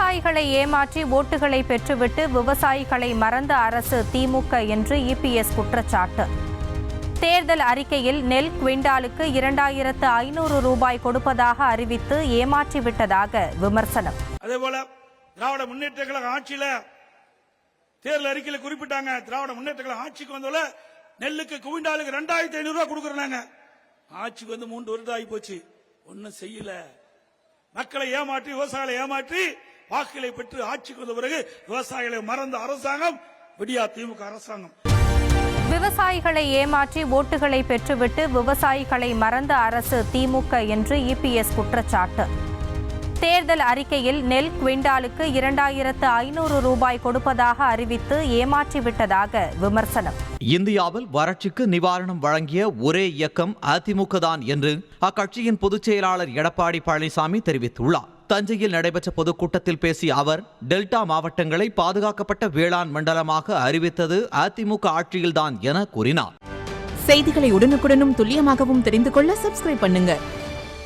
விவசாயிகளை ஏமாற்றி ஓட்டுகளை பெற்றுவிட்டு விவசாயிகளை மறந்த அரசு திமுக என்று இபிஎஸ் குற்றச்சாட்டு. தேர்தல் அறிக்கையில் நெல் குவிண்டாலுக்கு 2500 ரூபாய் கொடுப்பதாக அறிவித்து ஏமாற்றிவிட்டதாக விமர்சனம். அதேபோல திராவிட முன்னேற்ற கழக ஆட்சியில தேர்தல் அறிக்கையில் குறிப்பிட்டாங்க, திராவிட முன்னேற்ற கழக ஆட்சிக்கு வந்தோல நெல்லுக்கு குவிண்டாலுக்கு 2500 ரூபாய் கொடுக்கறாங்க. ஆட்சிக்கு வந்து 3 வருடம் ஆகி போச்சு, ஒன்னும் செய்யல. மக்களை ஏமாற்றி விவசாயிகளை ஏமாற்றி வாக்குகளை பெற்று ஆட்சிக்கு வந்த பிறகு விவசாயிகளை மறந்த அரசாங்கம் விடியா திமுக அரசாங்கம். விவசாயிகளை ஏமாற்றி ஓட்டுகளை பெற்றுவிட்டு விவசாயிகளை மறந்த அரசு திமுக என்று இபிஎஸ் குற்றச்சாட்டு. தேர்தல் அறிக்கையில் நெல் குவிண்டாலுக்கு 2500 ரூபாய் கொடுப்பதாக அறிவித்து ஏமாற்றிவிட்டதாக விமர்சனம். இந்தியாவில் வறட்சிக்கு நிவாரணம் வழங்கிய ஒரே இயக்கம் அதிமுக தான் என்று அக்கட்சியின் பொதுச் செயலாளர் எடப்பாடி பழனிசாமி தெரிவித்துள்ளார். தஞ்சையில் நடைபெற்ற பொதுக்கூட்டத்தில் பேசிய அவர், டெல்டா மாவட்டங்களை பாதுகாக்கப்பட்ட வேளாண் மண்டலமாக அறிவித்தது அதிமுக ஆட்சியில்தான் என கூறினார். செய்திகளை உடனுக்குடனும் துல்லியமாகவும் தெரிந்து கொள்ள சப்ஸ்கிரைப் பண்ணுங்க.